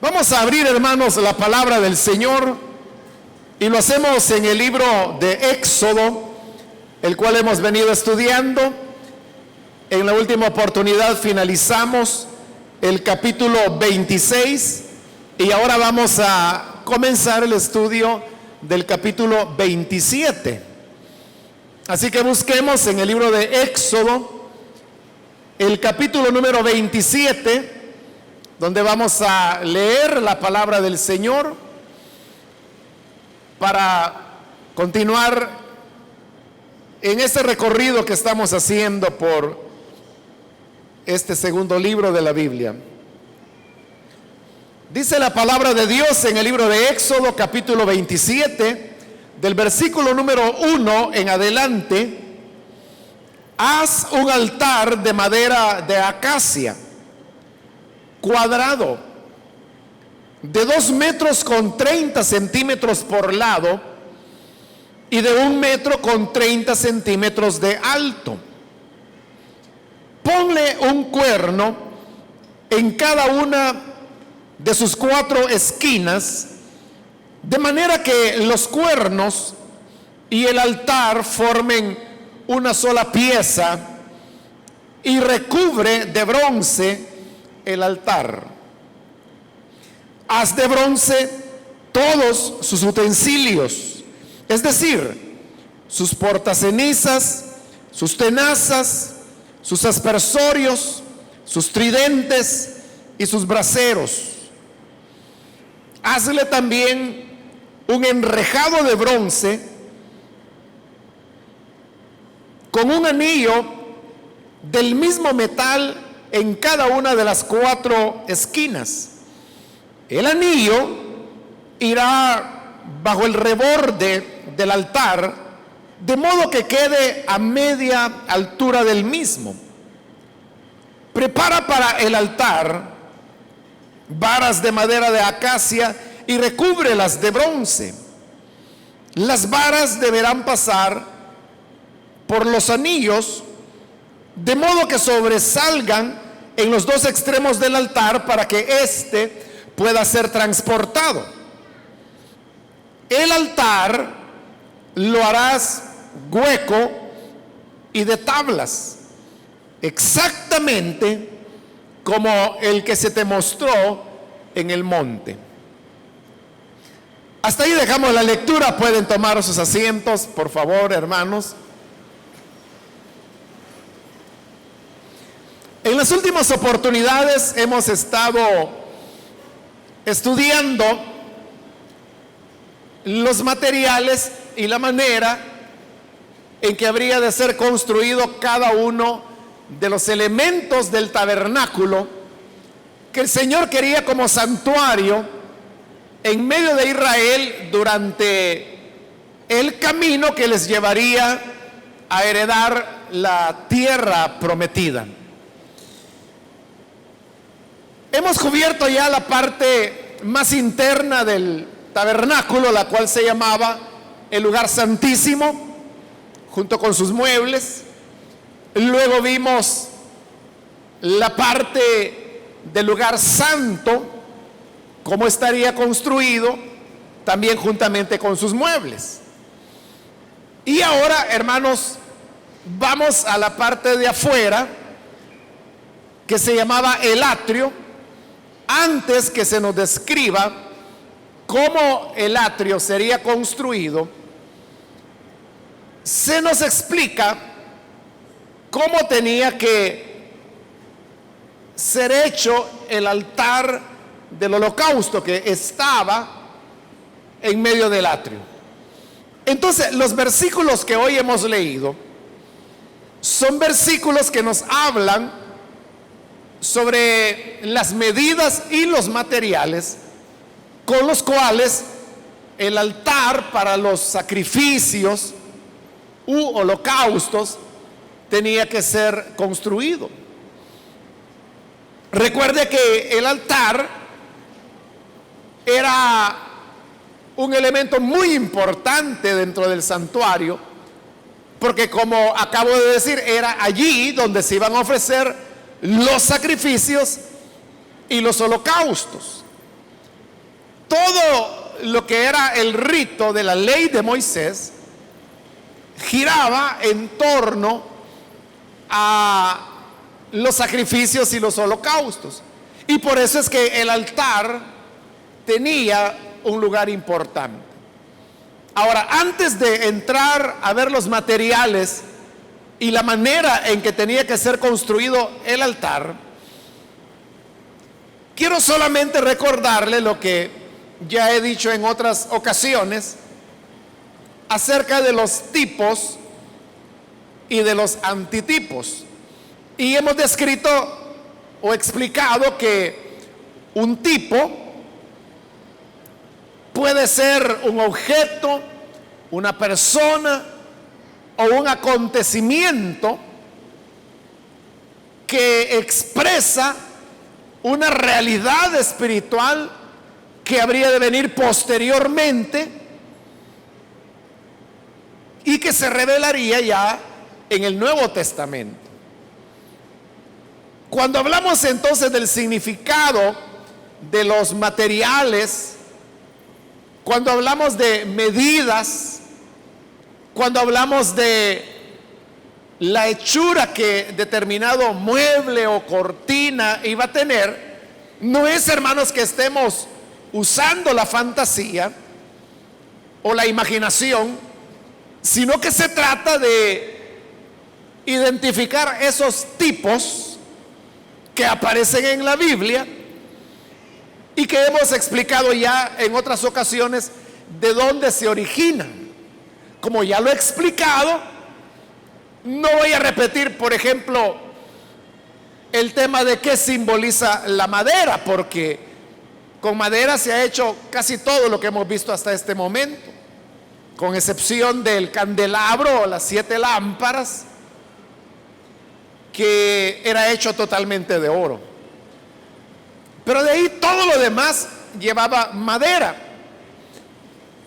Vamos a abrir, hermanos, la palabra del Señor y lo hacemos en el libro de Éxodo, el cual hemos venido estudiando. En la última oportunidad finalizamos el capítulo 26 y ahora vamos a comenzar el estudio del capítulo 27. Así que busquemos en el libro de Éxodo el capítulo número 27, donde vamos a leer la palabra del Señor para continuar en este recorrido que estamos haciendo por este segundo libro de la Biblia. Dice la palabra de Dios en el libro de Éxodo, capítulo 27, del versículo número 1 en adelante: haz un altar de madera de acacia, cuadrado, de 2 metros con 30 centímetros por lado y de 1 metro con 30 centímetros de alto. Ponle un cuerno en cada una de sus 4 esquinas, de manera que los cuernos y el altar formen una sola pieza, y recubre de bronce el altar. Haz de bronce todos sus utensilios, es decir, sus portacenizas, sus tenazas, sus aspersorios, sus tridentes y sus braseros. Hazle también un enrejado de bronce con un anillo del mismo metal en cada una de las 4 esquinas. El anillo irá bajo el reborde del altar, de modo que quede a media altura del mismo. Prepara para el altar varas de madera de acacia y recúbrelas de bronce. Las varas deberán pasar por los anillos, de modo que sobresalgan en los 2 extremos del altar, para que éste pueda ser transportado. El altar lo harás hueco y de tablas, exactamente como el que se te mostró en el monte. Hasta ahí dejamos la lectura. Pueden tomar sus asientos, por favor, hermanos. En las últimas oportunidades hemos estado estudiando los materiales y la manera en que habría de ser construido cada uno de los elementos del tabernáculo que el Señor quería como santuario en medio de Israel durante el camino que les llevaría a heredar la tierra prometida. Hemos cubierto ya la parte más interna del tabernáculo, la cual se llamaba el lugar santísimo, junto con sus muebles. Luego vimos la parte del lugar santo, cómo estaría construido, también juntamente con sus muebles. Y ahora, hermanos, vamos a la parte de afuera, que se llamaba el atrio. Antes que se nos describa cómo el atrio sería construido, se nos explica cómo tenía que ser hecho el altar del holocausto que estaba en medio del atrio. Entonces, los versículos que hoy hemos leído son versículos que nos hablan sobre las medidas y los materiales con los cuales el altar para los sacrificios u holocaustos tenía que ser construido. Recuerde que el altar era un elemento muy importante dentro del santuario, porque, como acabo de decir, era allí donde se iban a ofrecer los sacrificios y los holocaustos. todo lo que era el rito de la ley de Moisés giraba en torno a los sacrificios y los holocaustos. Y por eso es que el altar tenía un lugar importante. Ahora, antes de entrar a ver los materiales y la manera en que tenía que ser construido el altar, quiero solamente recordarle lo que ya he dicho en otras ocasiones acerca de los tipos y de los antitipos. Y hemos descrito o explicado que un tipo puede ser un objeto, una persona o un acontecimiento que expresa una realidad espiritual que habría de venir posteriormente y que se revelaría ya en el Nuevo Testamento. Cuando hablamos entonces del significado de los materiales, cuando hablamos de medidas, cuando hablamos de la hechura que determinado mueble o cortina iba a tener, no es, hermanos, que estemos usando la fantasía o la imaginación, sino que se trata de identificar esos tipos que aparecen en la Biblia y que hemos explicado ya en otras ocasiones de dónde se originan. Como ya lo he explicado, no voy a repetir, por ejemplo, el tema de qué simboliza la madera, porque con madera se ha hecho casi todo lo que hemos visto hasta este momento, con excepción del candelabro o las 7 lámparas, que era hecho totalmente de oro. Pero de ahí todo lo demás llevaba madera.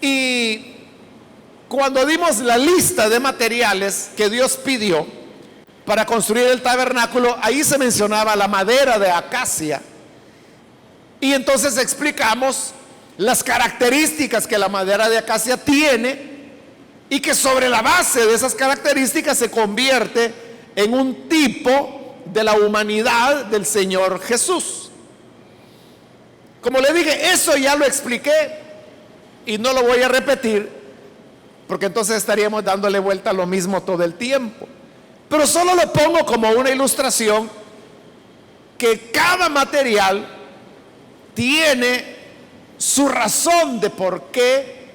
Y cuando dimos la lista de materiales que Dios pidió para construir el tabernáculo, ahí se mencionaba la madera de acacia. Y entonces explicamos las características que la madera de acacia tiene y que sobre la base de esas características se convierte en un tipo de la humanidad del Señor Jesús. Como le dije, eso ya lo expliqué y no lo voy a repetir, porque entonces estaríamos dándole vuelta a lo mismo todo el tiempo. Pero solo lo pongo como una ilustración que cada material tiene su razón de por qué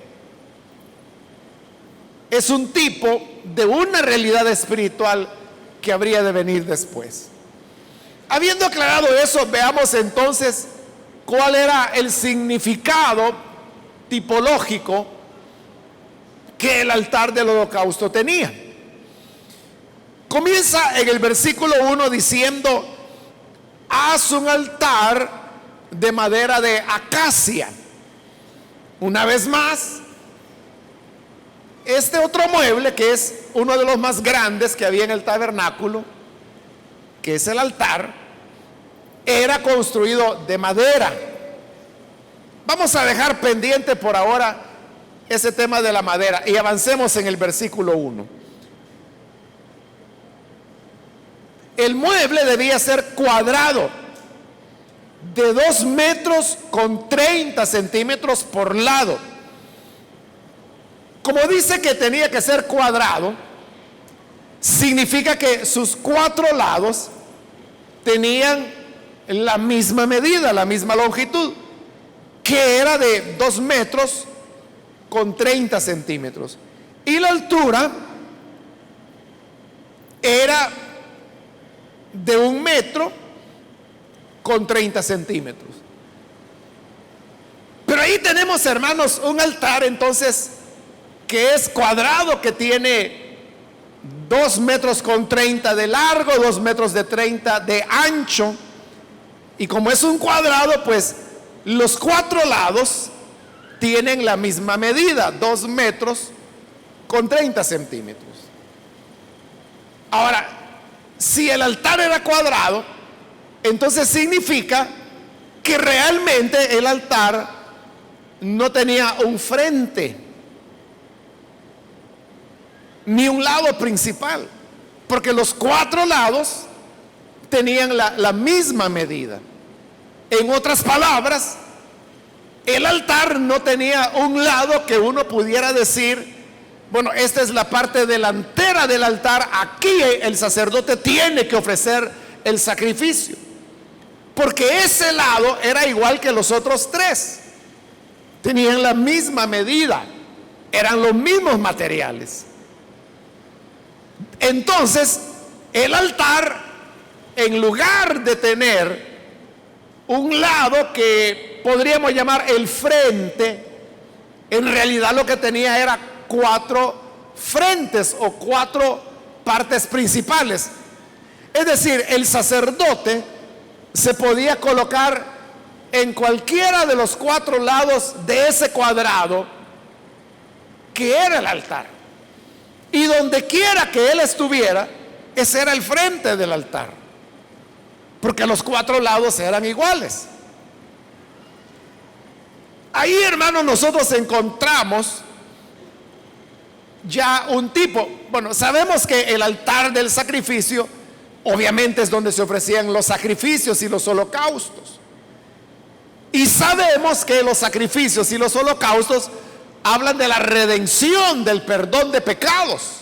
es un tipo de una realidad espiritual que habría de venir después. Habiendo aclarado eso, veamos entonces cuál era el significado tipológico que el altar del holocausto tenía. Comienza en el versículo 1 diciendo: haz un altar de madera de acacia. Una vez más, este otro mueble, que es uno de los más grandes que había en el tabernáculo, que es el altar, era construido de madera. Vamos a dejar pendiente por ahora ese tema de la madera y avancemos en el versículo 1. El mueble debía ser cuadrado, de 2 metros con 30 centímetros por lado. Como dice que tenía que ser cuadrado, significa que sus 4 lados tenían la misma medida, la misma longitud, que era de 2 metros con 30 centímetros. Y la altura era de 1 metro con 30 centímetros. Pero ahí tenemos, hermanos, un altar entonces que es cuadrado, que tiene 2 metros con 30 de largo, 2 metros de 30 de ancho. Y como es un cuadrado, pues los 4 lados tienen la misma medida, 2 metros con 30 centímetros. Ahora, si el altar era cuadrado, entonces significa que realmente el altar no tenía un frente, ni un lado principal, porque los cuatro lados tenían la misma medida. En otras palabras, el altar no tenía un lado que uno pudiera decir, bueno, esta es la parte delantera del altar, aquí el sacerdote tiene que ofrecer el sacrificio, porque ese lado era igual que los otros tres, tenían la misma medida, eran los mismos materiales. Entonces, el altar, en lugar de tener un lado que podríamos llamar el frente, en realidad lo que tenía era cuatro frentes o cuatro partes principales. Es decir, el sacerdote se podía colocar en cualquiera de los cuatro lados de ese cuadrado que era el altar, y donde quiera que él estuviera, ese era el frente del altar, porque los cuatro lados eran iguales. Ahí, hermanos, nosotros encontramos ya un tipo, bueno, sabemos que el altar del sacrificio obviamente es donde se ofrecían los sacrificios y los holocaustos, y sabemos que los sacrificios y los holocaustos hablan de la redención, del perdón de pecados.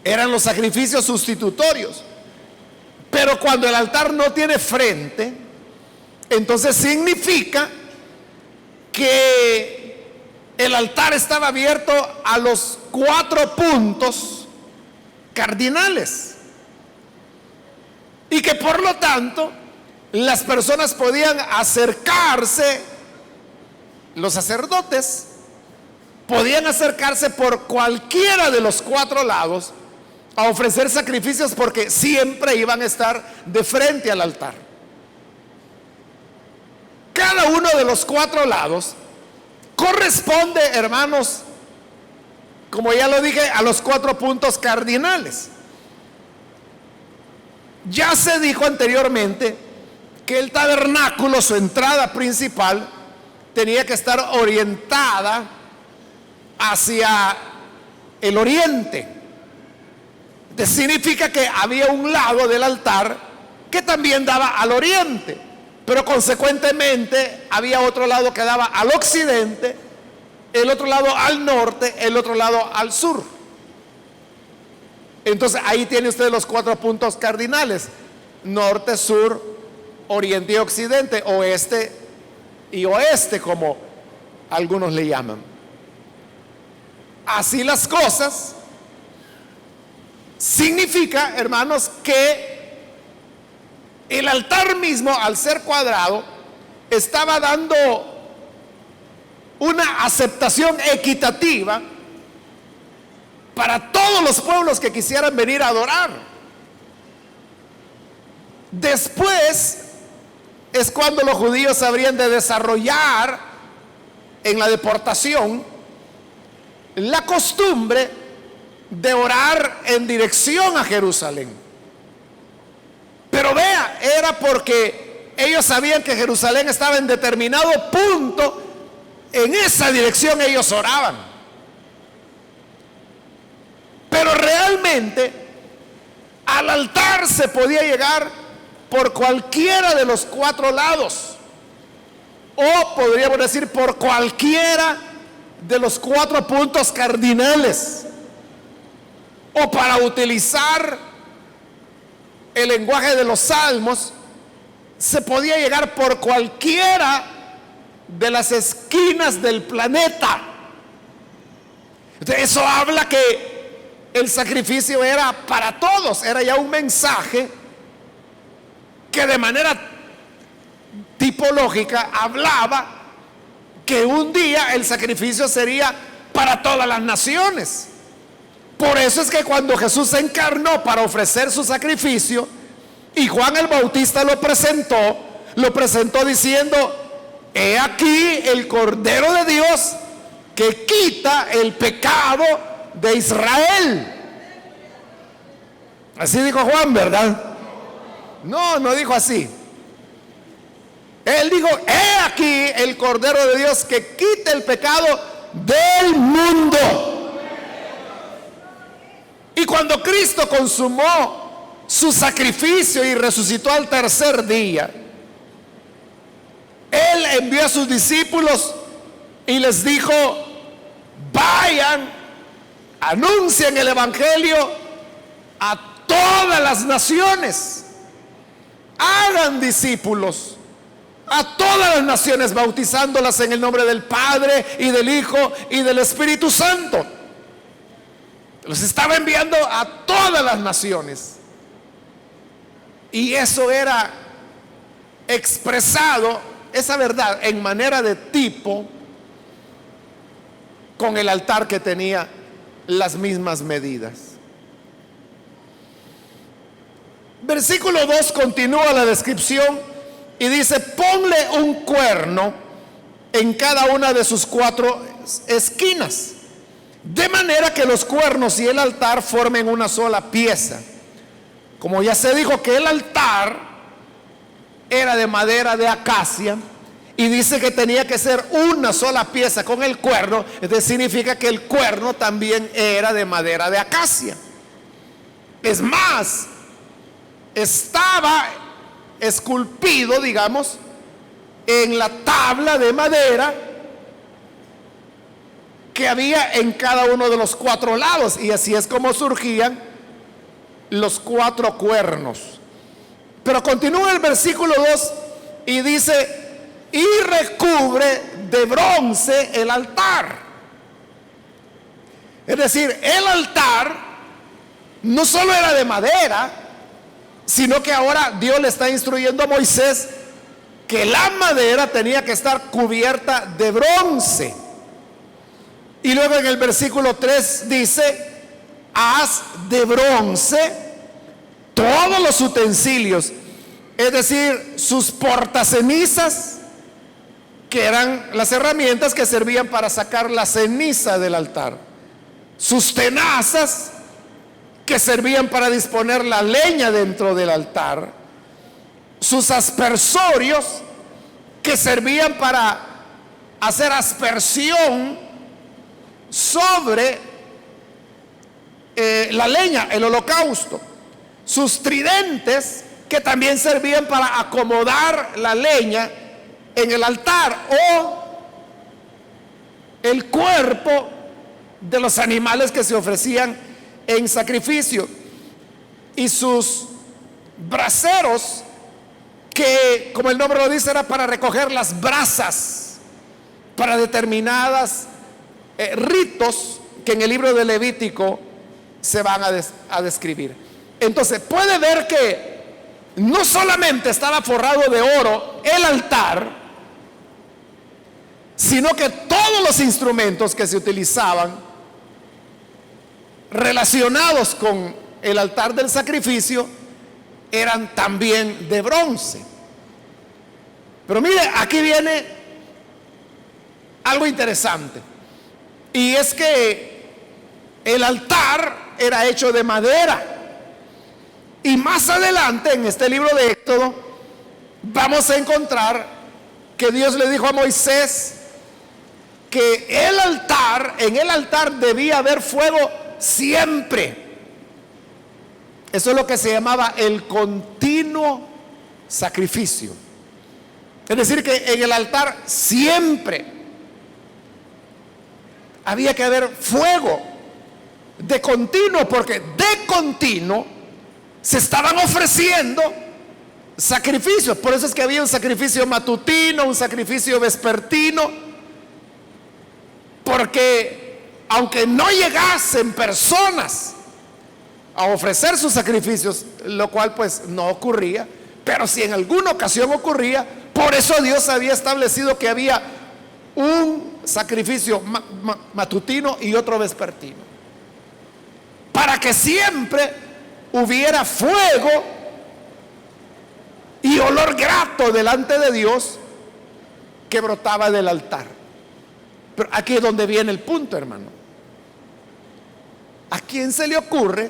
Eran los sacrificios sustitutorios. Pero cuando el altar no tiene frente, entonces significa que el altar estaba abierto a los cuatro puntos cardinales, y que por lo tanto las personas podían acercarse, los sacerdotes podían acercarse por cualquiera de los cuatro lados a ofrecer sacrificios, porque siempre iban a estar de frente al altar. Cada uno de los cuatro lados corresponde, hermanos, como ya lo dije, a los cuatro puntos cardinales. Ya se dijo anteriormente que el tabernáculo, su entrada principal, tenía que estar orientada hacia el oriente. Significa que había un lado del altar que también daba al oriente, pero consecuentemente había otro lado que daba al occidente, el otro lado al norte, el otro lado al sur. Entonces ahí tiene usted los cuatro puntos cardinales: norte, sur, oriente y occidente, oeste y oeste, como algunos le llaman. Así las cosas, significa, hermanos, que el altar mismo, al ser cuadrado, estaba dando una aceptación equitativa para todos los pueblos que quisieran venir a adorar. Después es cuando los judíos habrían de desarrollar en la deportación la costumbre de orar en dirección a Jerusalén. Pero vea, era porque ellos sabían que Jerusalén estaba en determinado punto, en esa dirección ellos oraban. Pero realmente al altar se podía llegar por cualquiera de los cuatro lados, o podríamos decir por cualquiera de los cuatro puntos cardinales, o para utilizar el lenguaje de los salmos, se podía llegar por cualquiera de las esquinas del planeta. Entonces, eso habla que el sacrificio era para todos, era ya un mensaje que de manera tipológica hablaba que un día el sacrificio sería para todas las naciones. Por eso es que cuando Jesús se encarnó para ofrecer su sacrificio y Juan el Bautista lo presentó diciendo: he aquí el Cordero de Dios que quita el pecado de Israel. Así dijo Juan, ¿verdad? No, no dijo así. Él dijo: he aquí el Cordero de Dios que quita el pecado del mundo. Y cuando Cristo consumó su sacrificio y resucitó al tercer día, Él envió a sus discípulos y les dijo: vayan, anuncien el evangelio a todas las naciones, hagan discípulos a todas las naciones, bautizándolas en el nombre del Padre y del Hijo y del Espíritu Santo. Los estaba enviando a todas las naciones, y eso era expresado, esa verdad, en manera de tipo, con el altar que tenía las mismas medidas. Versículo 2 continúa la descripción y dice: ponle un cuerno en cada una de sus 4 esquinas, de manera que los cuernos y el altar formen una sola pieza. Como ya se dijo que el altar era de madera de acacia, y dice que tenía que ser una sola pieza con el cuerno, entonces significa que el cuerno también era de madera de acacia. Es más, estaba esculpido, digamos, en la tabla de madera que había en cada uno de los 4 lados, y así es como surgían los 4 cuernos. Pero continúa el versículo 2 y dice: y recubre de bronce el altar. Es decir, el altar no solo era de madera, sino que ahora Dios le está instruyendo a Moisés que la madera tenía que estar cubierta de bronce. Y luego en el versículo 3 dice: haz de bronce todos los utensilios, es decir, sus portacenizas, que eran las herramientas que servían para sacar la ceniza del altar, sus tenazas, que servían para disponer la leña dentro del altar, sus aspersorios, que servían para hacer aspersión sobre la leña, el holocausto, sus tridentes, que también servían para acomodar la leña en el altar, o el cuerpo de los animales que se ofrecían en sacrificio, y sus braseros, que como el nombre lo dice era para recoger las brasas para determinadas ritos que en el libro de Levítico se van a describir. Entonces puede ver que no solamente estaba forrado de oro el altar, sino que todos los instrumentos que se utilizaban relacionados con el altar del sacrificio eran también de bronce. Pero mire, aquí viene algo interesante, y es que el altar era hecho de madera. Y más adelante en este libro de Éxodo vamos a encontrar que Dios le dijo a Moisés que en el altar debía haber fuego siempre. Eso es lo que se llamaba el continuo sacrificio. Es decir, que en el altar siempre había que haber fuego de continuo, porque de continuo se estaban ofreciendo sacrificios. Por eso es que había un sacrificio matutino, un sacrificio vespertino, porque aunque no llegasen personas a ofrecer sus sacrificios, lo cual pues no ocurría, pero si en alguna ocasión ocurría, por eso Dios había establecido que había un sacrificio matutino y otro vespertino, para que siempre hubiera fuego y olor grato delante de Dios que brotaba del altar. Pero aquí es donde viene el punto, hermano. ¿A quién se le ocurre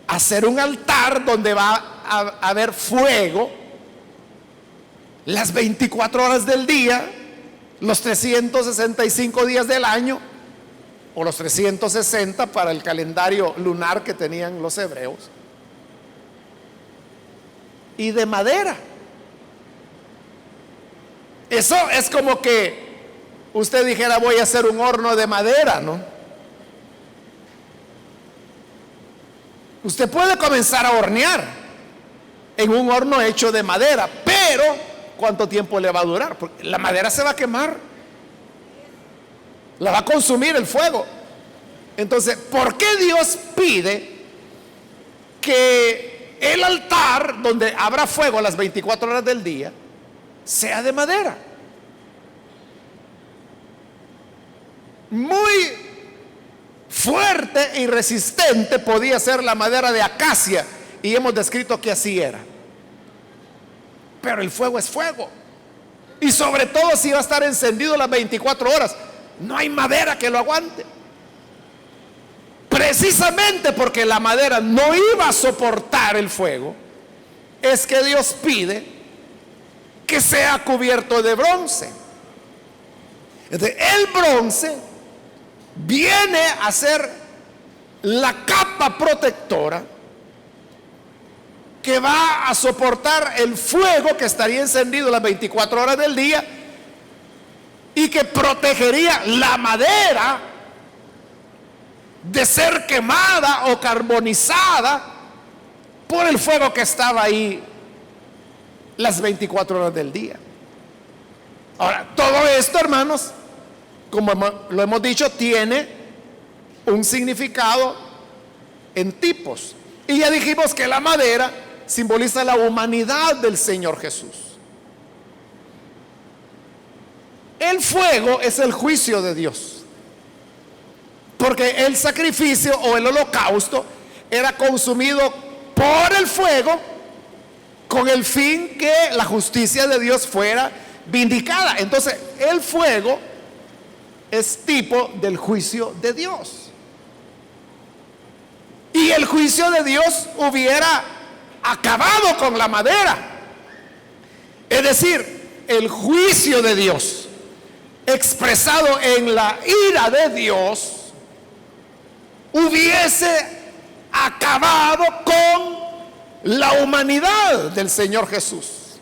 hacer un altar donde va a haber fuego las 24 horas del día, los 365 días del año, o los 360 para el calendario lunar que tenían los hebreos, y de madera. Eso es como que usted dijera: voy a hacer un horno de madera, ¿no? Usted puede comenzar a hornear en un horno hecho de madera, pero ¿cuánto tiempo le va a durar? Porque la madera se va a quemar, la va a consumir el fuego. Entonces, ¿por qué Dios pide que el altar donde habrá fuego las 24 horas del día sea de madera? Muy fuerte y resistente podía ser la madera de acacia, y hemos descrito que así era. Pero el fuego es fuego, y sobre todo si va a estar encendido las 24 horas, no hay madera que lo aguante. Precisamente porque la madera no iba a soportar el fuego, es que Dios pide que sea cubierto de bronce. Entonces, el bronce viene a ser la capa protectora que va a soportar el fuego que estaría encendido las 24 horas del día, y que protegería la madera de ser quemada o carbonizada por el fuego que estaba ahí las 24 horas del día. Ahora, todo esto, hermanos, como lo hemos dicho, tiene un significado en tipos. Y ya dijimos que la madera simboliza la humanidad del Señor Jesús. El fuego es el juicio de Dios, porque el sacrificio o el holocausto era consumido por el fuego con el fin que la justicia de Dios fuera vindicada. Entonces, el fuego es tipo del juicio de Dios, y el juicio de Dios hubiera acabado con la madera. Es decir, el juicio de Dios expresado en la ira de Dios hubiese acabado con la humanidad del Señor Jesús.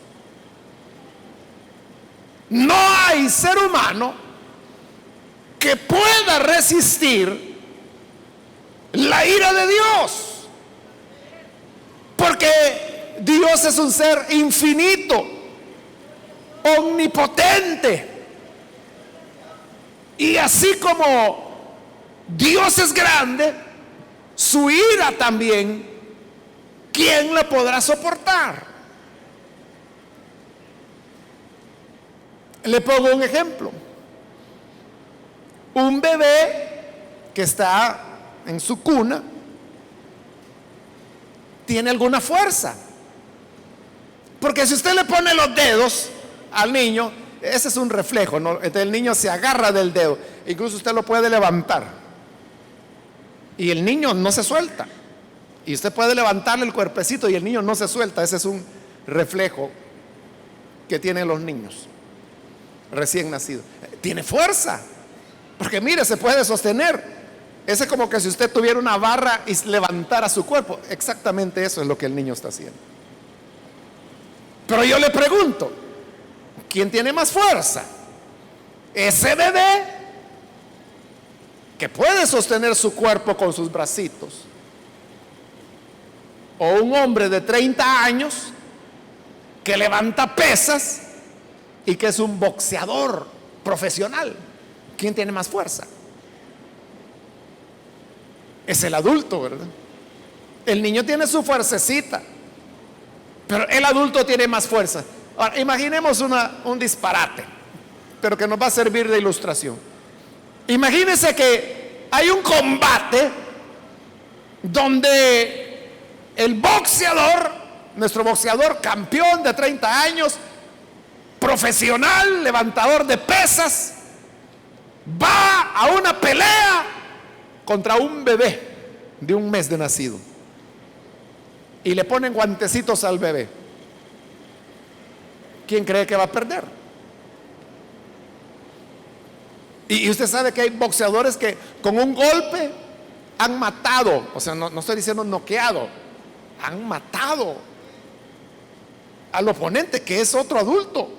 No hay ser humano que pueda resistir la ira de Dios, porque Dios es un ser infinito, omnipotente, y así como Dios es grande, su ira también, ¿quién la podrá soportar? Le pongo un ejemplo. Un bebé que está en su cuna tiene alguna fuerza, porque si usted le pone los dedos al niño, ese es un reflejo, ¿no? Entonces el niño se agarra del dedo, incluso usted lo puede levantar y el niño no se suelta, y usted puede levantarle el cuerpecito y el niño no se suelta. Ese es un reflejo que tienen los niños recién nacidos. Tiene fuerza, porque mire, se puede sostener. Ese es como que si usted tuviera una barra y levantara su cuerpo. Exactamente eso es lo que el niño está haciendo. Pero yo le pregunto, ¿quién tiene más fuerza? ¿Ese bebé que puede sostener su cuerpo con sus bracitos, o un hombre de 30 años que levanta pesas y que es un boxeador profesional? ¿Quién tiene más fuerza? Es el adulto, ¿verdad? El niño tiene su fuercecita, pero el adulto tiene más fuerza. Ahora, imaginemos un disparate, pero que nos va a servir de ilustración. Imagínense que hay un combate donde el boxeador, nuestro boxeador campeón de 30 años, profesional, levantador de pesas, va a una pelea contra un bebé de un mes de nacido, y le ponen guantecitos al bebé. ¿quién cree que va a perder? Y usted sabe que hay boxeadores que con un golpe han matado, o sea, no estoy diciendo noqueado, han matado al oponente, que es otro adulto.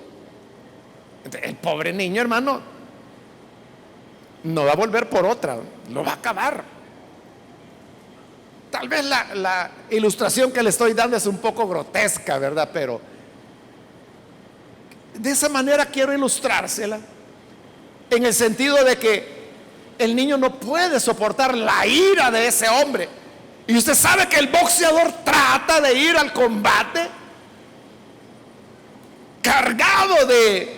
El pobre niño, hermano, no va a volver por otra, lo va a acabar. Tal vez la ilustración que le estoy dando es un poco grotesca, ¿verdad? Pero de esa manera quiero ilustrársela, en el sentido de que el niño no puede soportar la ira de ese hombre. Y usted sabe que el boxeador trata de ir al combate cargado de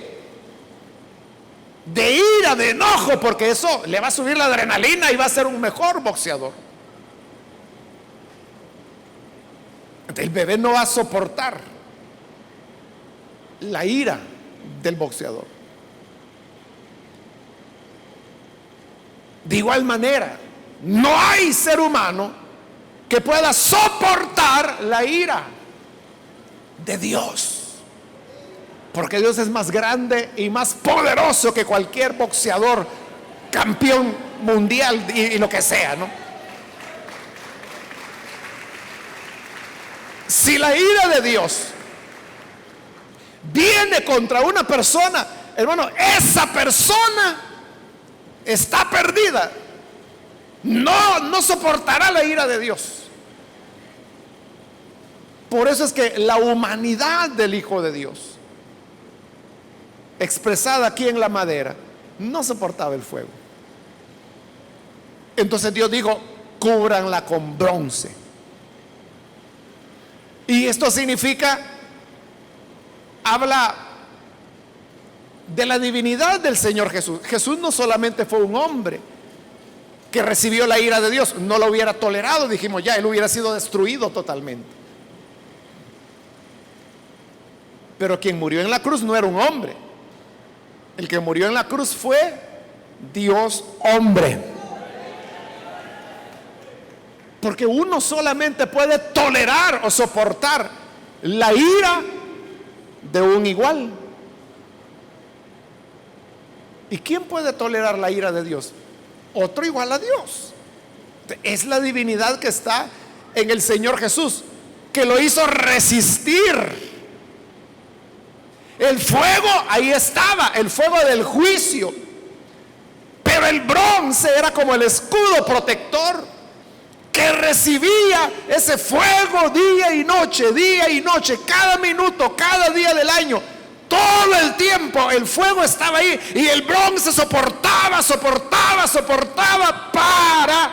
ira, de enojo, porque eso le va a subir la adrenalina y va a ser un mejor boxeador. El bebé no va a soportar la ira del boxeador. De igual manera, no hay ser humano que pueda soportar la ira de Dios, porque Dios es más grande y más poderoso que cualquier boxeador, campeón mundial y lo que sea, ¿no? Si la ira de Dios viene contra una persona, hermano, esa persona está perdida. No soportará la ira de Dios. Por eso es que la humanidad del Hijo de Dios, expresada aquí en la madera, no soportaba el fuego. Entonces Dios dijo: cúbranla con bronce. Y esto significa, habla de la divinidad del Señor Jesús. Jesús no solamente fue un hombre que recibió la ira de Dios, no lo hubiera tolerado, dijimos ya, él hubiera sido destruido totalmente. Pero quien murió en la cruz no era un hombre. El que murió en la cruz fue Dios hombre. Porque uno solamente puede tolerar o soportar la ira de un igual. ¿Y quién puede tolerar la ira de Dios? Otro igual a Dios. Es la divinidad que está en el Señor Jesús, que lo hizo resistir. El fuego, ahí estaba, el fuego del juicio. Pero el bronce era como el escudo protector que recibía ese fuego día y noche, cada minuto, cada día del año. Todo el tiempo el fuego estaba ahí y el bronce soportaba para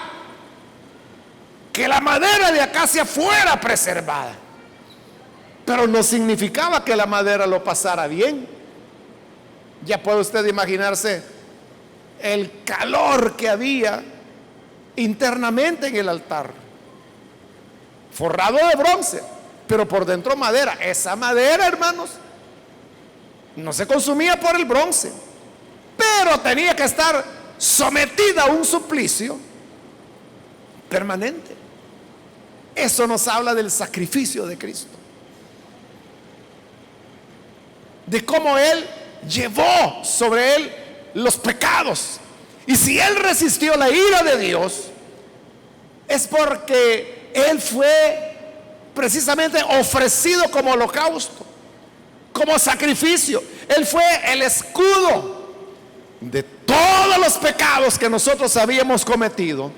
que la madera de acacia fuera preservada. Pero no significaba que la madera lo pasara bien. Ya puede usted imaginarse el calor que había internamente en el altar, forrado de bronce, pero por dentro madera. Esa madera, hermanos, no se consumía por el bronce, pero tenía que estar sometida a un suplicio permanente. Eso nos habla del sacrificio de Cristo, de cómo Él llevó sobre Él los pecados. Y si Él resistió la ira de Dios, es porque Él fue precisamente ofrecido como holocausto, como sacrificio. Él fue el escudo de todos los pecados que nosotros habíamos cometido.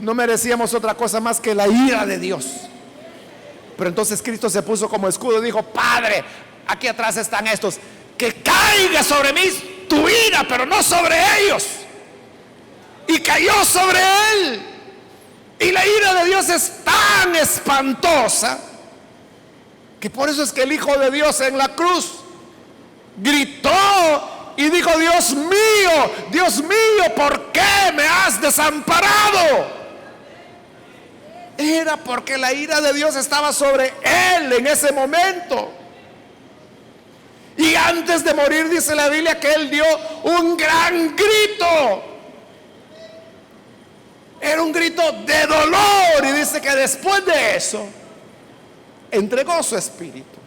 No merecíamos otra cosa más que la ira de Dios. Pero entonces Cristo se puso como escudo y dijo: Padre, aquí atrás están estos, que caiga sobre mí tu ira, pero no sobre ellos. Y cayó sobre él. Y la ira de Dios es tan espantosa que por eso es que el Hijo de Dios en la cruz gritó y dijo: Dios mío, ¿por qué me has desamparado? Era porque la ira de Dios estaba sobre él en ese momento. Y antes de morir, dice la Biblia, que él dio un gran grito. Era un grito de dolor, y dice que después de eso entregó su espíritu.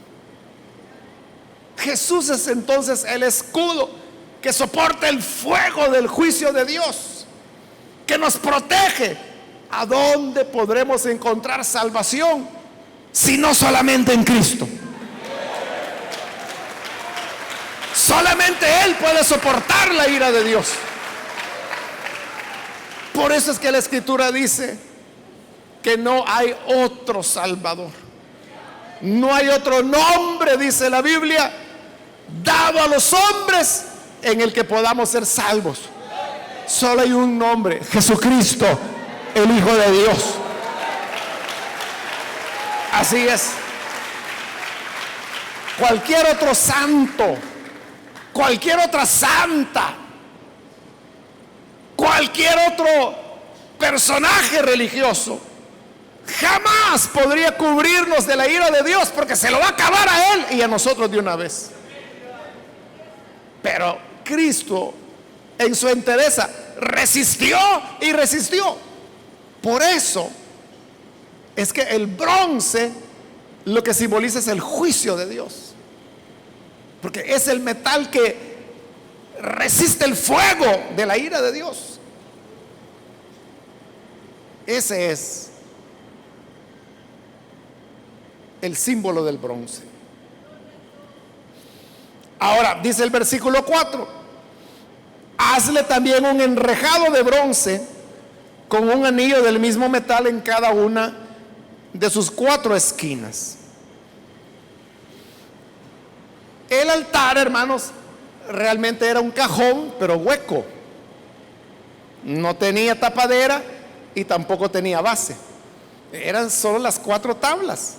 Jesús es entonces el escudo que soporta el fuego del juicio de Dios, que nos protege. ¿A dónde podremos encontrar salvación si no solamente en Cristo? Solamente Él puede soportar la ira de Dios. Por eso es que la Escritura dice que no hay otro Salvador, no hay otro nombre, dice la Biblia, dado a los hombres en el que podamos ser salvos. Solo hay un nombre: Jesucristo, el Hijo de Dios. Así es. Cualquier otro santo, cualquier otra santa, cualquier otro personaje religioso jamás podría cubrirnos de la ira de Dios, porque se lo va a acabar a Él y a nosotros de una vez. Pero Cristo, en su entereza, resistió y resistió. Por eso es que el bronce lo que simboliza es el juicio de Dios, porque es el metal que resiste el fuego de la ira de Dios. Ese es el símbolo del bronce. Ahora dice el versículo 4: hazle también un enrejado de bronce con un anillo del mismo metal en cada una de sus 4 esquinas. El altar, hermanos, realmente era un cajón, pero hueco. No tenía tapadera y tampoco tenía base. Eran solo las 4 tablas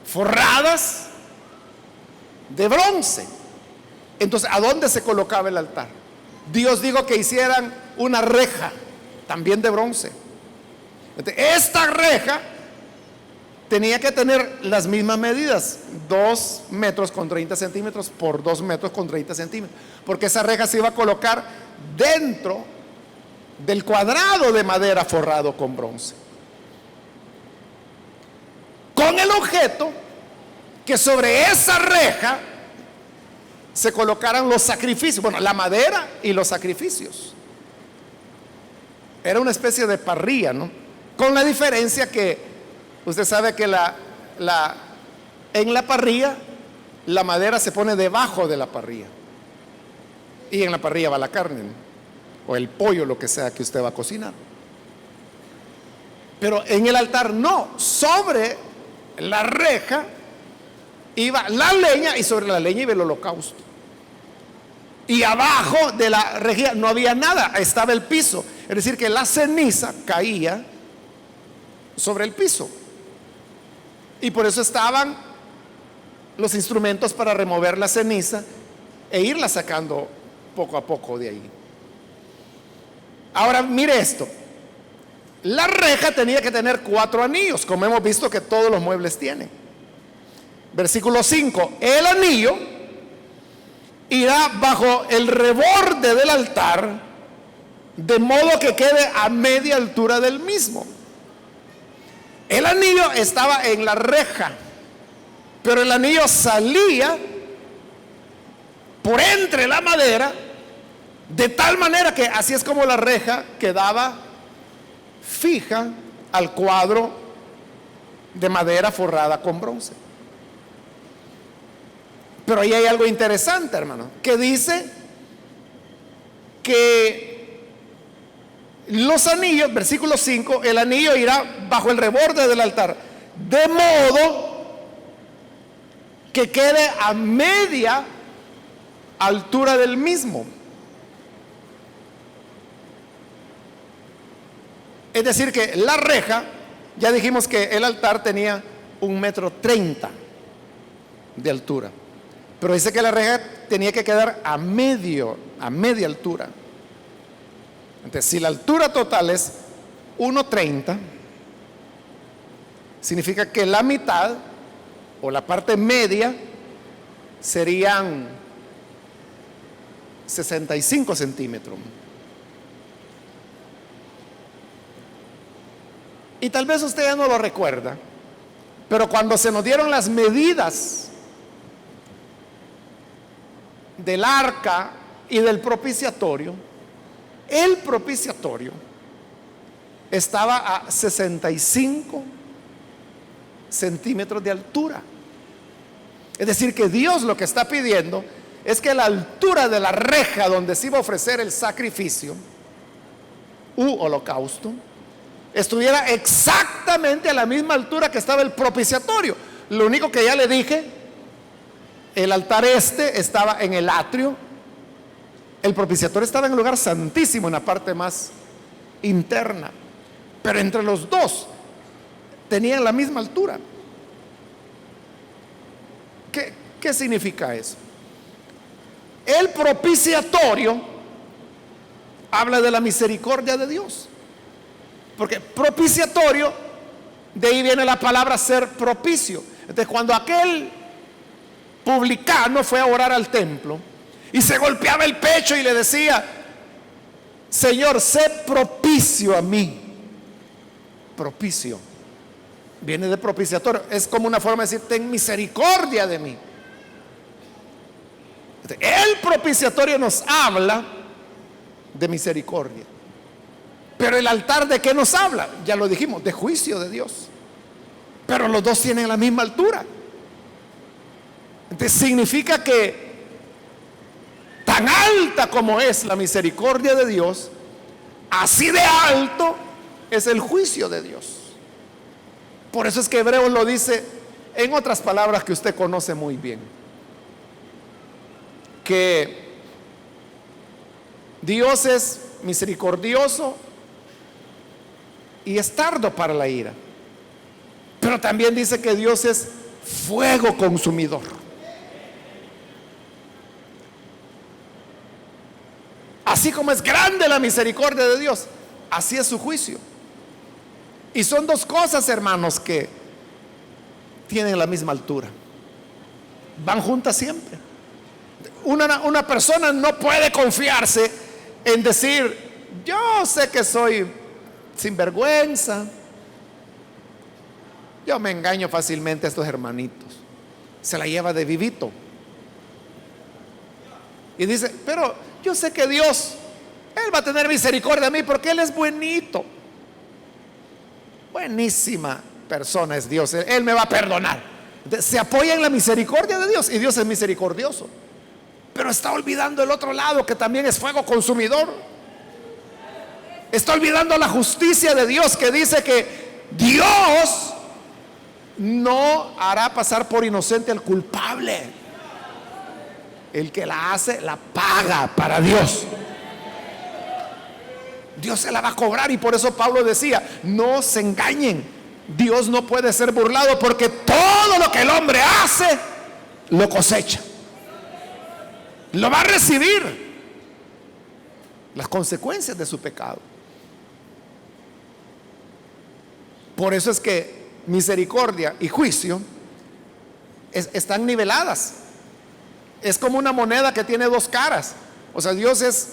forradas de bronce. Entonces, ¿a dónde se colocaba el altar? Dios dijo que hicieran una reja también de bronce. Entonces, esta reja tenía que tener las mismas medidas: 2 metros con 30 centímetros por 2 metros con 30 centímetros, porque esa reja se iba a colocar dentro del cuadrado de madera forrado con bronce, con el objeto que sobre esa reja se colocaran los sacrificios, bueno, la madera y los sacrificios. Era una especie de parrilla, ¿no? Con la diferencia que usted sabe que en la parrilla la madera se pone debajo de la parrilla, y en la parrilla va la carne, ¿no? O el pollo, lo que sea que usted va a cocinar. Pero en el altar no, sobre la reja iba la leña y sobre la leña iba el holocausto. Y abajo de la rejilla no había nada, estaba el piso. Es decir, que la ceniza caía sobre el piso. Y por eso estaban los instrumentos para remover la ceniza e irla sacando poco a poco de ahí. Ahora mire esto: la reja tenía que tener 4 anillos, como hemos visto que todos los muebles tienen. Versículo 5: el anillo irá bajo el reborde del altar, de modo que quede a media altura del mismo. El anillo estaba en la reja, pero el anillo salía por entre la madera, de tal manera que así es como la reja quedaba fija al cuadro de madera forrada con bronce. Pero ahí hay algo interesante, hermano, que dice que los anillos, versículo 5, el anillo irá bajo el reborde del altar, de modo que quede a media altura del mismo. Es decir, que la reja, ya dijimos que el altar tenía 1,30 m de altura, pero dice que la reja tenía que quedar a media altura. Entonces, si la altura total es 1,30 m, significa que la mitad o la parte media serían 65 centímetros. Y tal vez usted ya no lo recuerda, pero cuando se nos dieron las medidas del arca y del propiciatorio, el propiciatorio estaba a 65 centímetros de altura. Es decir, que Dios lo que está pidiendo es que la altura de la reja donde se iba a ofrecer el sacrificio u holocausto estuviera exactamente a la misma altura que estaba el propiciatorio. Lo único que ya le dije, el altar estaba en el atrio, el propiciatorio estaba en el lugar santísimo, en la parte más interna, pero entre los dos tenían la misma altura. ¿Qué significa eso? El propiciatorio habla de la misericordia de Dios, porque propiciatorio, de ahí viene la palabra ser propicio. Entonces, cuando aquel publicano fue a orar al templo y se golpeaba el pecho y le decía: Señor, sé propicio a mí. Propicio viene de propiciatorio, es como una forma de decir: ten misericordia de mí. El propiciatorio nos habla de misericordia, pero el altar, ¿de qué nos habla? Ya lo dijimos, de juicio de Dios. Pero los dos tienen la misma altura. Entonces significa que tan alta como es la misericordia de Dios, así de alto es el juicio de Dios. Por eso es que Hebreos lo dice en otras palabras que usted conoce muy bien, que Dios es misericordioso y es tardo para la ira, pero también dice que Dios es fuego consumidor. Así como es grande la misericordia de Dios, así es su juicio. Y son dos cosas, hermanos, que tienen la misma altura, van juntas siempre. Una persona no puede confiarse en decir: yo sé que soy sinvergüenza, yo me engaño fácilmente a estos hermanitos. Se la lleva de vivito y dice: pero yo sé que Dios, Él va a tener misericordia de mí porque Él es buenito. Buenísima persona es Dios, Él me va a perdonar. Entonces, se apoya en la misericordia de Dios, y Dios es misericordioso, pero está olvidando el otro lado, que también es fuego consumidor. Está olvidando la justicia de Dios, que dice que Dios no hará pasar por inocente al culpable. El que la hace, la paga para Dios. Dios se la va a cobrar, y por eso Pablo decía: no se engañen, Dios no puede ser burlado, porque todo lo que el hombre hace, lo cosecha. Lo va a recibir, las consecuencias de su pecado. Por eso es que misericordia y juicio están niveladas. Es como una moneda que tiene dos caras. O sea, Dios es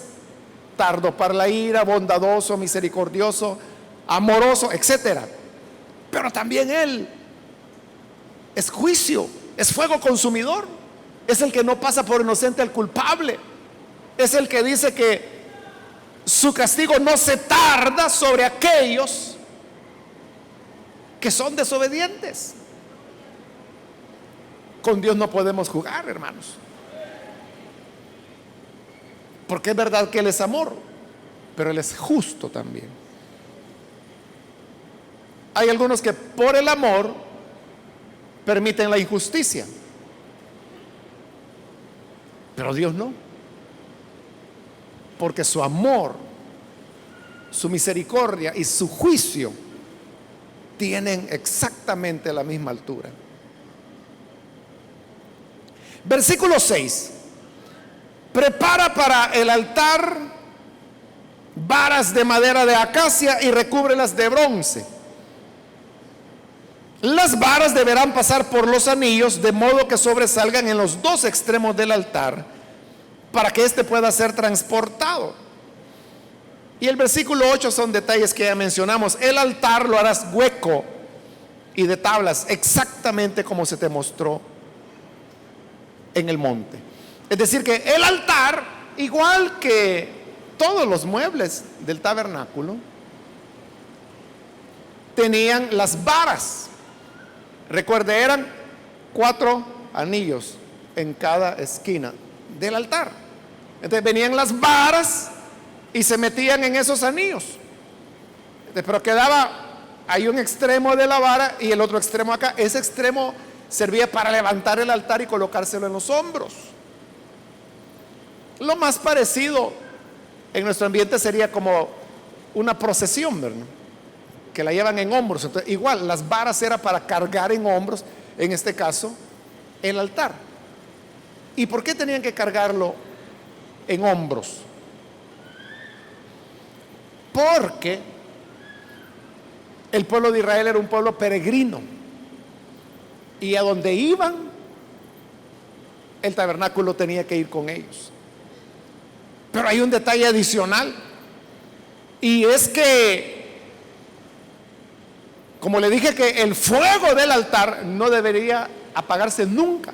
tardo para la ira, bondadoso, misericordioso, amoroso, etcétera. Pero también Él es juicio, es fuego consumidor. Es el que no pasa por inocente al culpable. Es el que dice que su castigo no se tarda sobre aquellos que son desobedientes. Con Dios no podemos jugar, hermanos, porque es verdad que Él es amor, pero Él es justo también. Hay algunos que por el amor permiten la injusticia, pero Dios no, porque su amor, su misericordia y su juicio tienen exactamente la misma altura. Versículo 6: prepara para el altar varas de madera de acacia y recúbrelas de bronce. Las varas deberán pasar por los anillos, de modo que sobresalgan en los dos extremos del altar, para que éste pueda ser transportado. Y el versículo 8 son detalles que ya mencionamos. El altar lo harás hueco y de tablas, exactamente como se te mostró en el monte. Es decir, que el altar, igual que todos los muebles del tabernáculo, tenían las varas. Recuerde, eran 4 anillos en cada esquina del altar. Entonces venían las varas y se metían en esos anillos. Entonces, pero quedaba, hay un extremo de la vara y el otro extremo acá. Ese extremo servía para levantar el altar y colocárselo en los hombros. Lo más parecido en nuestro ambiente sería como una procesión, ¿verdad?, que la llevan en hombros. Entonces, igual, las varas era para cargar en hombros, en este caso, el altar. ¿Y por qué tenían que cargarlo en hombros? Porque el pueblo de Israel era un pueblo peregrino, y a donde iban, el tabernáculo tenía que ir con ellos. Pero hay un detalle adicional, y es que, como le dije, que el fuego del altar no debería apagarse nunca.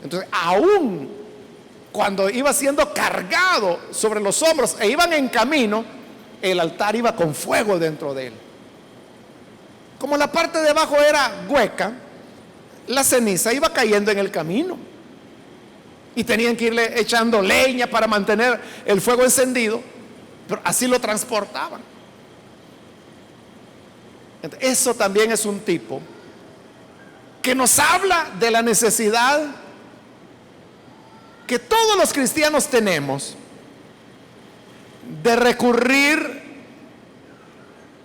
Entonces, aún cuando iba siendo cargado sobre los hombros e iban en camino, el altar iba con fuego dentro de él. Como la parte de abajo era hueca, la ceniza iba cayendo en el camino y tenían que irle echando leña para mantener el fuego encendido, pero así lo transportaban. Eso también es un tipo que nos habla de la necesidad que todos los cristianos tenemos de recurrir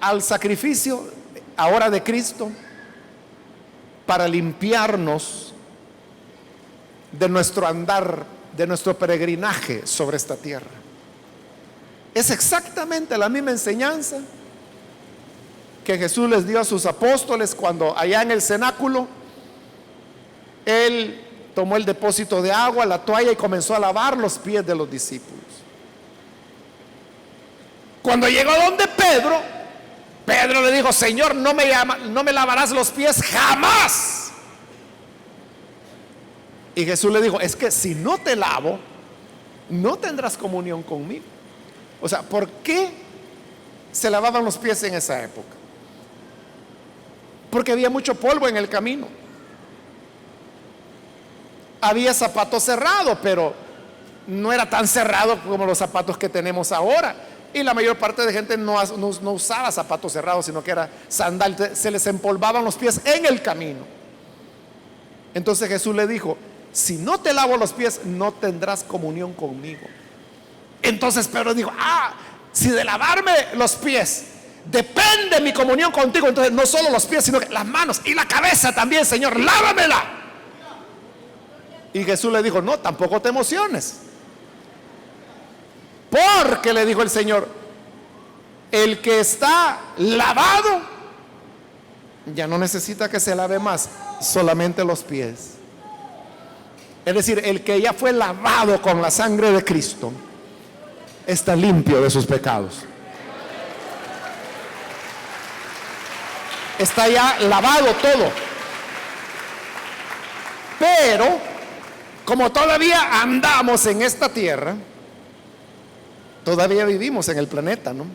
al sacrificio ahora de Cristo para limpiarnos de nuestro andar, de nuestro peregrinaje sobre esta tierra. Es exactamente la misma enseñanza que Jesús les dio a sus apóstoles cuando allá en el cenáculo Él tomó el depósito de agua, la toalla, y comenzó a lavar los pies de los discípulos. Cuando llegó donde Pedro, Pedro le dijo: Señor, no me lavarás los pies jamás. Y Jesús le dijo: es que si no te lavo, no tendrás comunión conmigo. O sea, ¿por qué se lavaban los pies en esa época? Porque había mucho polvo en el camino. Había zapatos cerrados, pero no era tan cerrado como los zapatos que tenemos ahora. Y la mayor parte de gente no usaba zapatos cerrados, sino que era sandal. Se les empolvaban los pies en el camino. Entonces Jesús le dijo: si no te lavo los pies, no tendrás comunión conmigo. Entonces Pedro dijo: si de lavarme los pies depende mi comunión contigo, entonces no solo los pies, sino que las manos y la cabeza también, Señor, lávamela. Y Jesús le dijo: no, tampoco te emociones, porque le dijo el Señor: el que está lavado ya no necesita que se lave más, solamente los pies. Es decir, el que ya fue lavado con la sangre de Cristo está limpio de sus pecados. Está ya lavado todo. Pero como todavía andamos en esta tierra, todavía vivimos en el planeta, ¿no?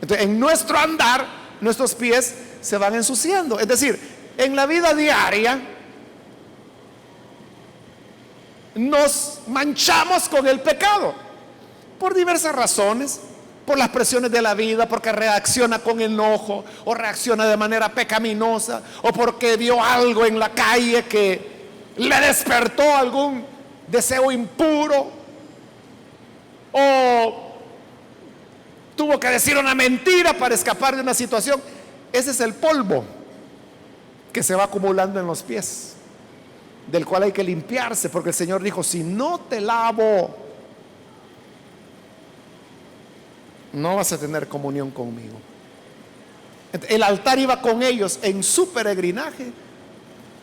Entonces, en nuestro andar, nuestros pies se van ensuciando. Es decir, en la vida diaria nos manchamos con el pecado por diversas razones. Por las presiones de la vida, porque reacciona con enojo, o reacciona de manera pecaminosa, o porque vio algo en la calle que le despertó algún deseo impuro, o tuvo que decir una mentira para escapar de una situación. Ese es el polvo que se va acumulando en los pies, del cual hay que limpiarse, porque el Señor dijo: si no te lavo, no vas a tener comunión conmigo. El altar iba con ellos en su peregrinaje,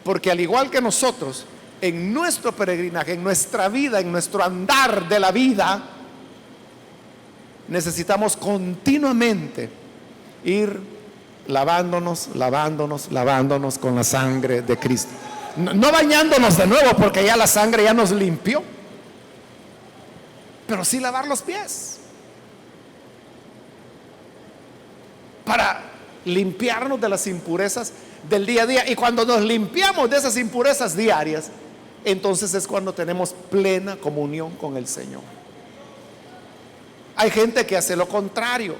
porque al igual que nosotros, en nuestro peregrinaje, en nuestra vida, en nuestro andar de la vida, necesitamos continuamente ir lavándonos con la sangre de Cristo. no bañándonos de nuevo porque ya la sangre ya nos limpió, pero sí lavar los pies para limpiarnos de las impurezas del día a día. Y cuando nos limpiamos de esas impurezas diarias, entonces es cuando tenemos plena comunión con el Señor. Hay gente que hace lo contrario,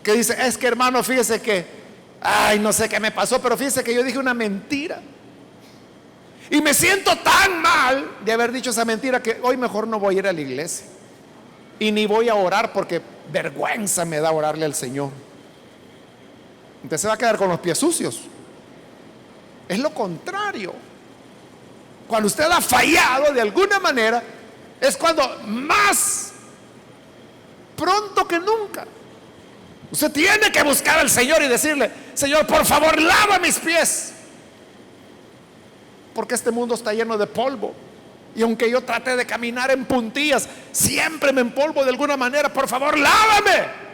que dice: es que, hermano, fíjese que, ay, no sé qué me pasó, pero fíjese que yo dije una mentira y me siento tan mal de haber dicho esa mentira que hoy mejor no voy a ir a la iglesia y ni voy a orar porque vergüenza me da orarle al Señor. Entonces se va a quedar con los pies sucios. Es lo contrario. Cuando usted ha fallado de alguna manera, es cuando más pronto que nunca usted tiene que buscar al Señor y decirle: Señor, por favor, lava mis pies, porque este mundo está lleno de polvo, y aunque yo trate de caminar en puntillas, siempre me empolvo de alguna manera. Por favor, lávame.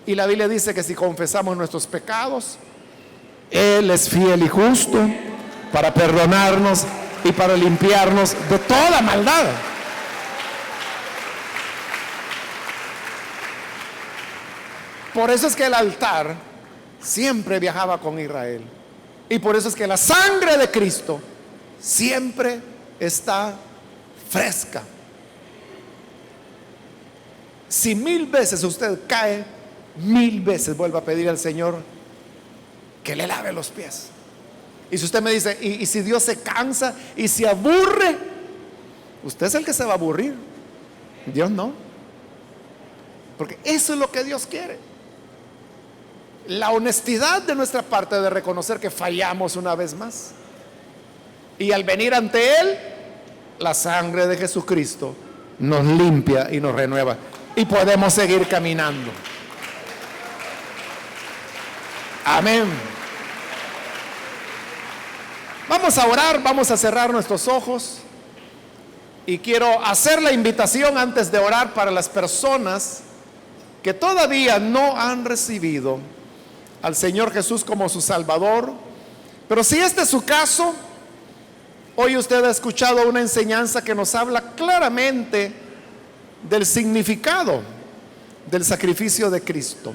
Y la Biblia dice que si confesamos nuestros pecados, Él es fiel y justo para perdonarnos y para limpiarnos de toda maldad. Por eso es que el altar siempre viajaba con Israel. Y por eso es que la sangre de Cristo siempre está fresca. Si 1000 veces usted cae, 1000 veces vuelva a pedir al Señor que le lave los pies. Y si usted me dice: y si Dios se cansa y se aburre, usted es el que se va a aburrir, Dios no. Porque eso es lo que Dios quiere: la honestidad de nuestra parte de reconocer que fallamos una vez más, y al venir ante Él, la sangre de Jesucristo nos limpia y nos renueva, y podemos seguir caminando. Amén. Vamos a orar, vamos a cerrar nuestros ojos, y quiero hacer la invitación antes de orar para las personas que todavía no han recibido al Señor Jesús como su Salvador. Pero si este es su caso, hoy usted ha escuchado una enseñanza que nos habla claramente del significado del sacrificio de Cristo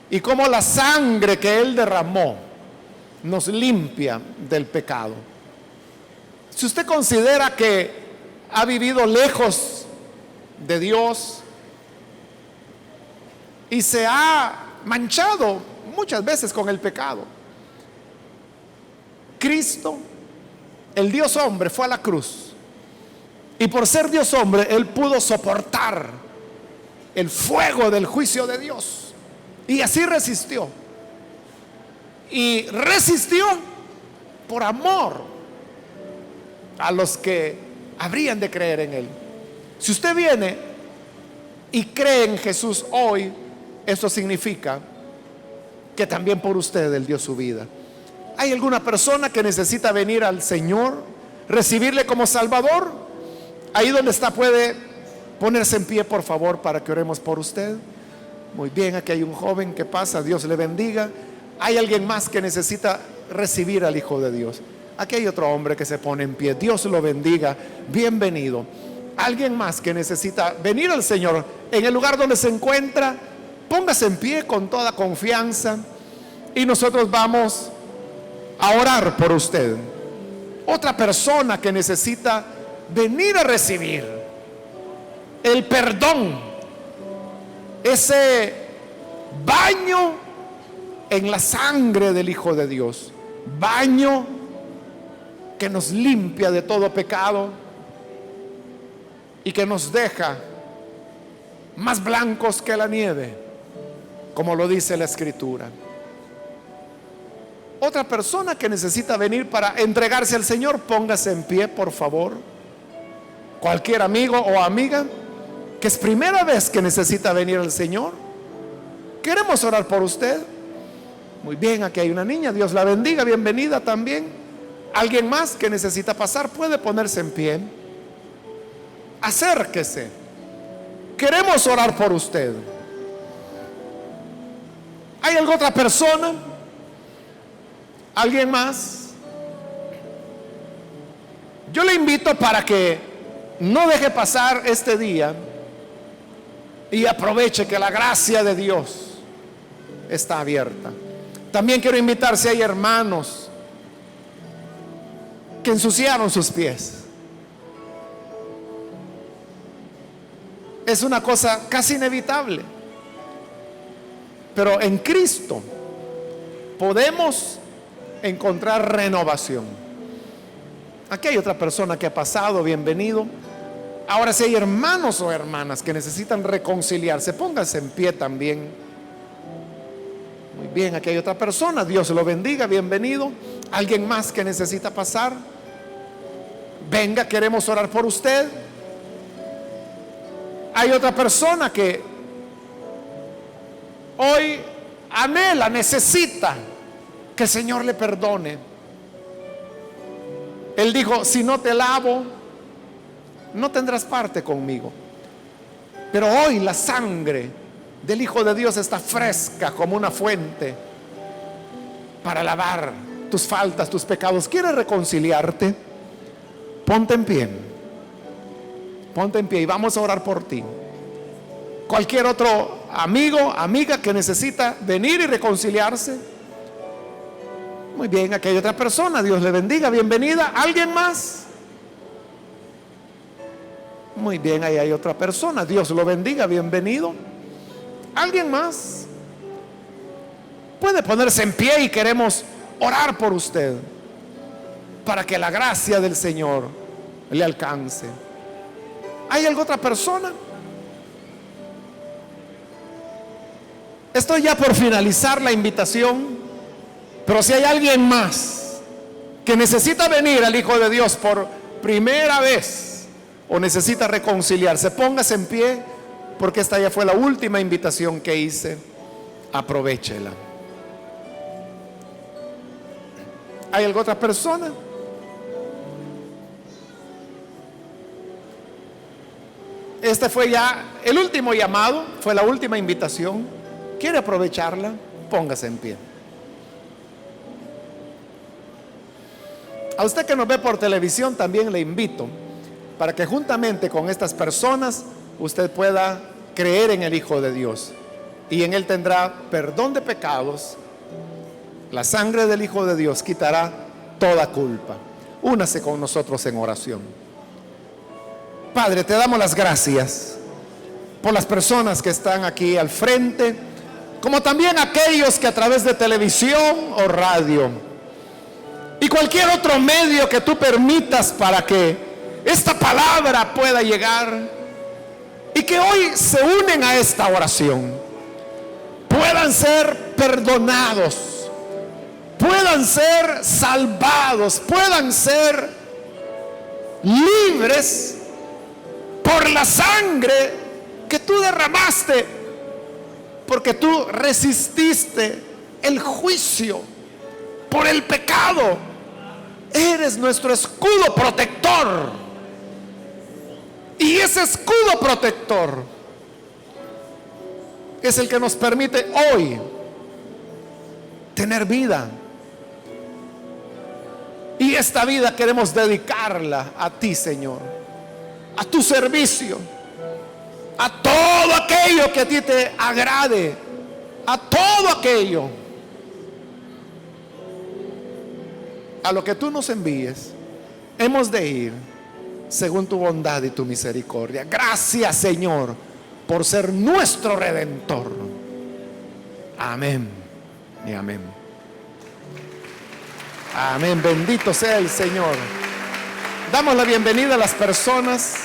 y cómo la sangre que Él derramó nos limpia del pecado. Si usted considera que ha vivido lejos de Dios y se ha manchado muchas veces con el pecado, Cristo, el Dios hombre, fue a la cruz, y por ser Dios hombre, Él pudo soportar el fuego del juicio de Dios, y así resistió. Y resistió por amor a los que habrían de creer en Él. Si usted viene y cree en Jesús hoy, eso significa que también por usted Él dio su vida. ¿Hay alguna persona que necesita venir al Señor, recibirle como Salvador? Ahí donde está puede ponerse en pie, por favor, para que oremos por usted. Muy bien, aquí hay un joven que pasa, Dios le bendiga. ¿Hay alguien más que necesita recibir al Hijo de Dios? Aquí hay otro hombre que se pone en pie, Dios lo bendiga, bienvenido. ¿Alguien más que necesita venir al Señor? En el lugar donde se encuentra, póngase en pie con toda confianza, y nosotros vamos a orar por usted. Otra persona que necesita venir a recibir el perdón, ese baño en la sangre del Hijo de Dios, baño que nos limpia de todo pecado y que nos deja más blancos que la nieve, como lo dice la Escritura. Otra persona que necesita venir para entregarse al Señor, póngase en pie, por favor. Cualquier amigo o amiga que es primera vez que necesita venir al Señor, queremos orar por usted. Muy bien, aquí hay una niña, Dios la bendiga, bienvenida también. Alguien más que necesita pasar puede ponerse en pie. Acérquese, queremos orar por usted. ¿Hay alguna otra persona? ¿Alguien más? Yo le invito para que no deje pasar este día y aproveche que la gracia de Dios está abierta. También quiero invitar, si hay hermanos que ensuciaron sus pies. Es una cosa casi inevitable, pero en Cristo podemos encontrar renovación. Aquí hay otra persona que ha pasado, bienvenido. Ahora, si hay hermanos o hermanas que necesitan reconciliarse, pónganse en pie también. Muy bien, aquí hay otra persona, Dios lo bendiga, bienvenido. ¿Alguien más que necesita pasar? Venga, queremos orar por usted. Hay otra persona que hoy anhela, necesita que el Señor le perdone. Él dijo: si no te lavo, no tendrás parte conmigo. Pero hoy la sangre del Hijo de Dios está fresca como una fuente para lavar tus faltas, tus pecados. ¿Quieres reconciliarte? Ponte en pie. Ponte en pie y vamos a orar por ti. Cualquier otro amigo, amiga que necesita venir y reconciliarse. Muy bien, aquí hay otra persona, Dios le bendiga, bienvenida. ¿Alguien más? Muy bien, ahí hay otra persona, Dios lo bendiga, bienvenido. ¿Alguien más? Puede ponerse en pie y queremos orar por usted para que la gracia del Señor le alcance. ¿Hay alguna otra persona? Estoy ya por finalizar la invitación, pero si hay alguien más que necesita venir al Hijo de Dios por primera vez o necesita reconciliarse, póngase en pie, porque esta ya fue la última invitación que hice. Aprovéchela. ¿Hay alguna otra persona? Este fue ya el último llamado, fue la última invitación. ¿Quiere aprovecharla? Póngase en pie. A usted que nos ve por televisión también le invito para que juntamente con estas personas usted pueda creer en el Hijo de Dios y en Él tendrá perdón de pecados. La sangre del Hijo de Dios quitará toda culpa. Únase con nosotros en oración. Padre, te damos las gracias por las personas que están aquí al frente, como también aquellos que a través de televisión o radio y cualquier otro medio que tú permitas para que esta palabra pueda llegar y que hoy se unen a esta oración, puedan ser perdonados, puedan ser salvados, puedan ser libres por la sangre que tú derramaste, porque tú resististe el juicio por el pecado. Eres nuestro escudo protector, y ese escudo protector es el que nos permite hoy tener vida, y esta vida queremos dedicarla a ti, Señor, a tu servicio, a todo aquello que a ti te agrade, a todo aquello a lo que tú nos envíes. Hemos de ir según tu bondad y tu misericordia. Gracias, Señor, por ser nuestro Redentor. Amén y amén. Amén, bendito sea el Señor. Damos la bienvenida a las personas